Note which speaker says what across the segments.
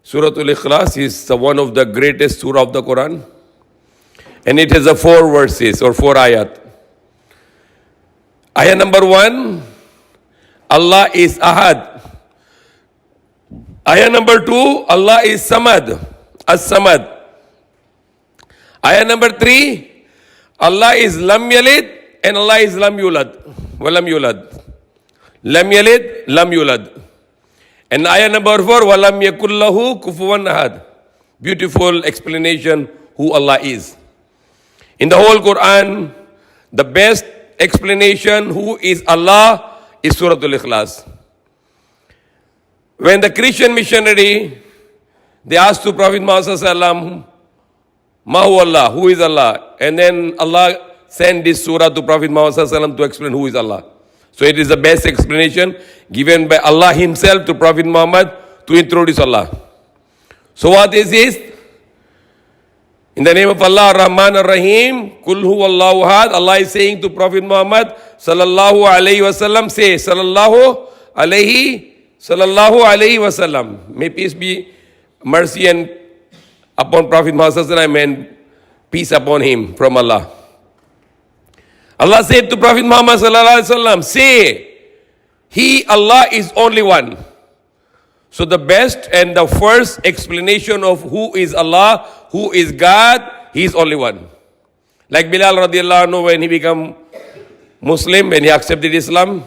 Speaker 1: Surah Al-Ikhlas is one of the greatest surah of the Quran. And it has 4 verses or 4 ayat. Ayah number 1, Allah is Ahad. Ayah number 2, Allah is Samad, As-Samad. Ayah number 3, Allah is Lam Yalid and Allah is Lam Yulad. Walam Yulad. Lam Yalid, Lam Yulad. And ayah number 4, Walam Yakullahu Kufuwan Ahad. Beautiful explanation who Allah is. In the whole Quran, the best explanation who is Allah is Surah Al-Ikhlas. When the Christian missionary, they asked to Prophet Muhammad sallallahu Mahu Allah, who is Allah? And then Allah sent this surah to Prophet Muhammad sallallahu to explain who is Allah. So it is the best explanation given by Allah Himself to Prophet Muhammad to introduce Allah. So what is this? In the name of Allah, Ar-Rahman Ar-Rahim, Kul Huwallahu Ahad, Allah is saying to Prophet Muhammad sallallahu alayhi wasallam, say sallallahu alayhi wasallam. May peace be, mercy and upon Prophet Muhammad sallallahu and peace upon him from Allah. Allah said to Prophet Muhammad sallallahu alaihi wasallam, say, He, Allah, is only one. So the best and the first explanation of who is Allah, who is God, He is only one. Like Bilal radiallahu anhu, when he became Muslim, when he accepted Islam,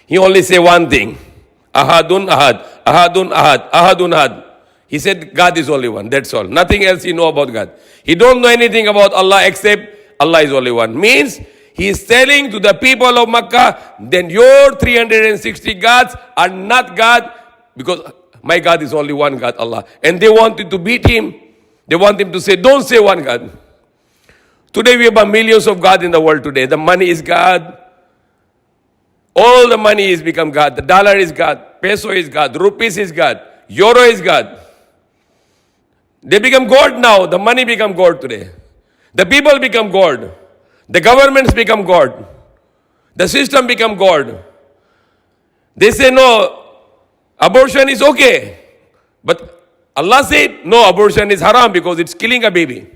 Speaker 1: he only said one thing, Ahadun Ahad, Ahadun Ahad, Ahadun Ahad. He said God is only one, that's all. Nothing else he know about God. He don't know anything about Allah except Allah is only one. Means he is telling to the people of Makkah, then your 360 gods are not God, because my God is only one God, Allah. And they wanted to beat him. They want him to say, don't say one God. Today we have millions of gods in the world today. The money is God. All the money is become God. The dollar is God. Peso is God. Rupees is God. Euro is God. They become God now. The money become God today. The people become God. The governments become God. The system become God. They say no, abortion is okay. But Allah said no, abortion is haram because it's killing a baby.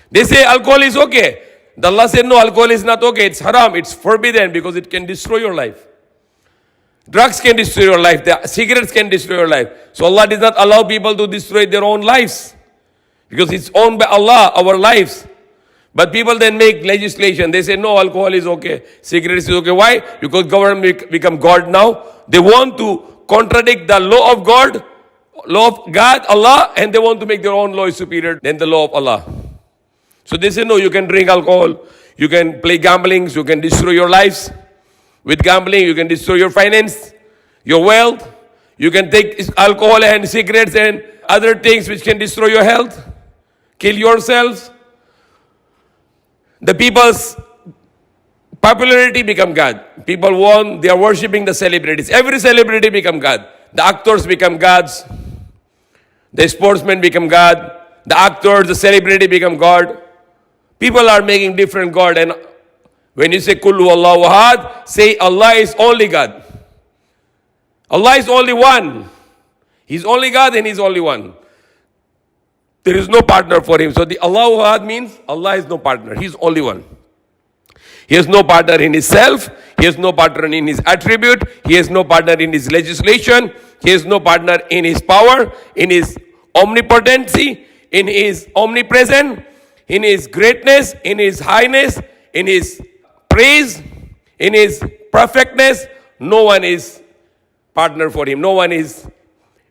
Speaker 1: They say alcohol is okay. The Allah said no, alcohol is not okay. It's haram. It's forbidden because it can destroy your life. Drugs can destroy your life. The cigarettes can destroy your life. So Allah does not allow people to destroy their own lives, because it's owned by Allah, our lives. But people then make legislation. They say, no, alcohol is okay. Cigarettes is okay. Why? Because government become God now. They want to contradict the law of God, Allah, and they want to make their own law superior than the law of Allah. So they say, no, you can drink alcohol. You can play gambling. You can destroy your lives. With gambling, you can destroy your finance, your wealth. You can take alcohol and cigarettes and other things which can destroy your health. Kill yourselves. The people's popularity become God. People they are worshipping the celebrities. Every celebrity become God. The actors become gods. The sportsmen become God. The actors, the celebrity become God. People are making different God. And when you say Kul Huwallahu Ahad, say Allah is only God. Allah is only one. He's only God and He's only one. There is no partner for Him. So the Allahu Ahad means Allah is no partner. He's only one. He has no partner in Himself. He has no partner in His attribute. He has no partner in His legislation. He has no partner in His power, in His omnipotency, in His omnipresence, in His greatness, in His highness, in His praise, in His perfectness. No one is partner for Him. No one is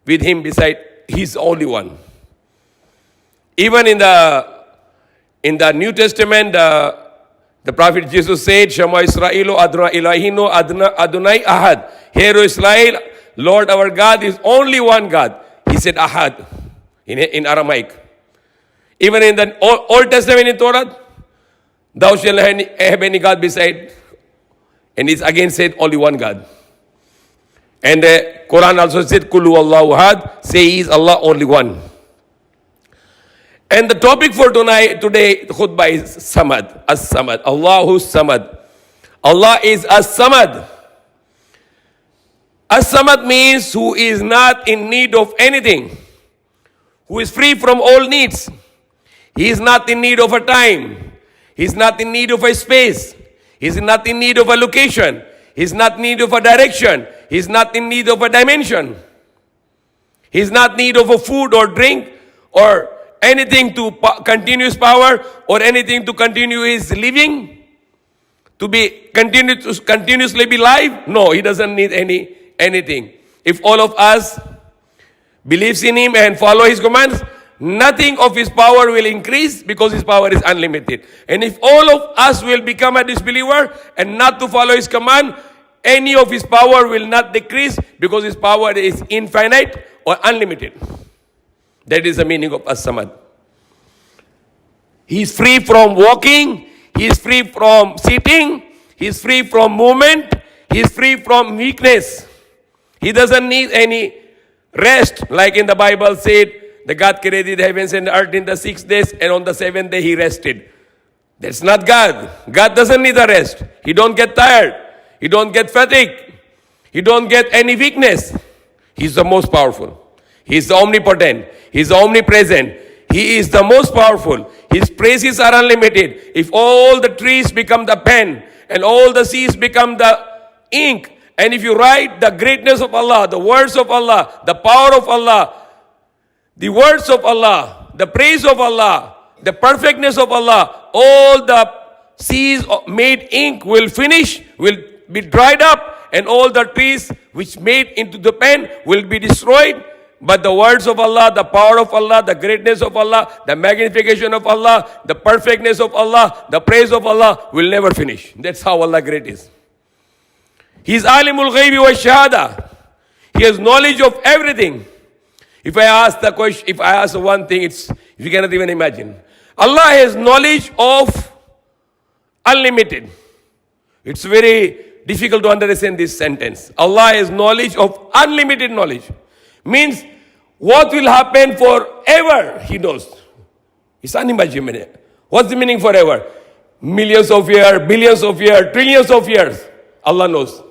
Speaker 1: with Him beside. He's only one. Even in the New Testament, the prophet Jesus said, Shema Israelu Adna Ilahino Adonai Ahad. Hear, O Israel, Lord our God is only one God. He said Ahad in Aramaic. Even in the Old Testament in Torah, thou shalt have any God beside. And it's again said only one God. And the Quran also said, Kul Huwallahu Ahad, say He is Allah only one. And the topic for today, khutbah is Samad, As-Samad, Allahu Samad. Allah is As-Samad. As-Samad means who is not in need of anything. who is free from all needs. He is not in need of a time. He is not in need of a space. He is not in need of a location. He is not in need of a direction. He is not in need of a dimension. He is not in need of a food or drink or anything to continue his power or anything to continue his living, to be continuously be live. No, he doesn't need anything. If all of us believes in him and follow his commands, nothing of his power will increase because his power is unlimited. And if all of us will become a disbeliever and not to follow his command, any of his power will not decrease because his power is infinite or unlimited. That is the meaning of as-samad. He is free from walking. He is free from sitting. He is free from movement. He is free from weakness. He doesn't need any rest, like in the Bible said, the God created the heavens and the earth in the 6 days, and on the 7th day he rested. That's not God. God doesn't need a rest. He don't get tired. He don't get fatigued. He don't get any weakness. He's the most powerful. He's the omnipotent. He's the omnipresent. He is the most powerful. His praises are unlimited. If all the trees become the pen and all the seas become the ink, and if you write the greatness of Allah, the words of Allah, the power of Allah, the words of Allah, the praise of Allah, the perfectness of Allah, all the seas made ink will finish, will be dried up, and all the trees which made into the pen will be destroyed. But the words of Allah, the power of Allah, the greatness of Allah, the magnification of Allah, the perfectness of Allah, the praise of Allah will never finish. That's how Allah great is. He is alimul ghaibi wa shahada. He has knowledge of everything. If I ask the question, if I ask one thing, it's you cannot even imagine. Allah has knowledge of unlimited. It's very difficult to understand this sentence. Allah has knowledge of unlimited knowledge. Means what will happen forever, He knows. It's unimaginable. What's the meaning forever? Millions of years, billions of years, trillions of years. Allah knows.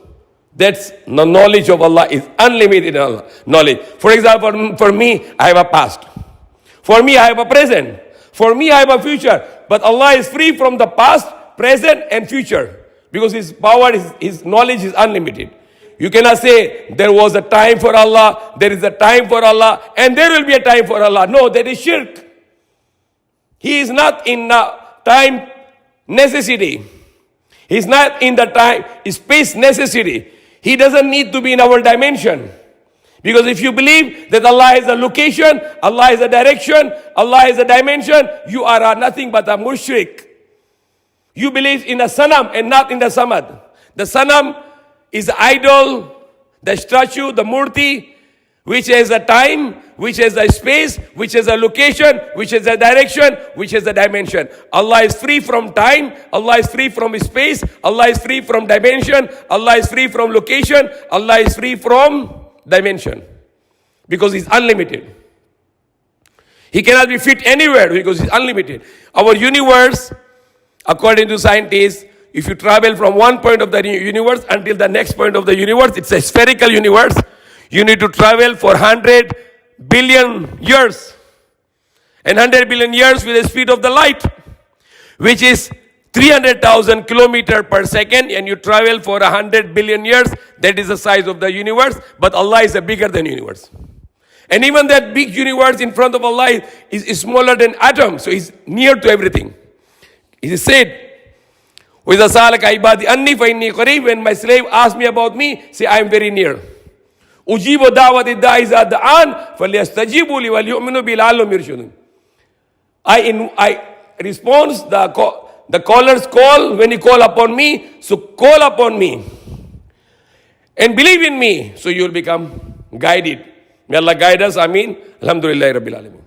Speaker 1: That's the knowledge of Allah is unlimited knowledge. For example, for me, I have a past. For me, I have a present. For me, I have a future. But Allah is free from the past, present, and future. Because His power, His knowledge is unlimited. You cannot say there was a time for Allah, there is a time for Allah, and there will be a time for Allah. No, that is shirk. He is not in time necessity. He is not in the time, space necessity. He doesn't need to be in our dimension. Because if you believe that Allah is a location, Allah is a direction, Allah is a dimension, you are nothing but a mushrik. You believe in a sanam and not in the samad. The sanam is the idol, the statue, the murti, which has a time, which has a space, which has a location, which has a direction, which has a dimension. Allah is free from time, Allah is free from space, Allah is free from dimension, Allah is free from location, Allah is free from dimension. Because He's unlimited. He cannot be fit anywhere because He's unlimited. Our universe, according to scientists, if you travel from one point of the universe until the next point of the universe, it's a spherical universe. You need to travel for 100 billion years. And 100 billion years with the speed of the light, which is 300,000 kilometers per second, and you travel for 100 billion years. That is the size of the universe, but Allah is bigger than universe. And even that big universe in front of Allah is smaller than atom, so He's near to everything. It is said, when my slave asks me about me, say I am very near. Ujibu da'wati da'i iza da'an falyastajibu li wal yu'minu bi la'allahum yarshudun. I respond the caller's call when he call upon me, so call upon me and believe in me, so you will become guided. May Allah guide us. Ameen. Alhamdulillah Rabbil Alameen.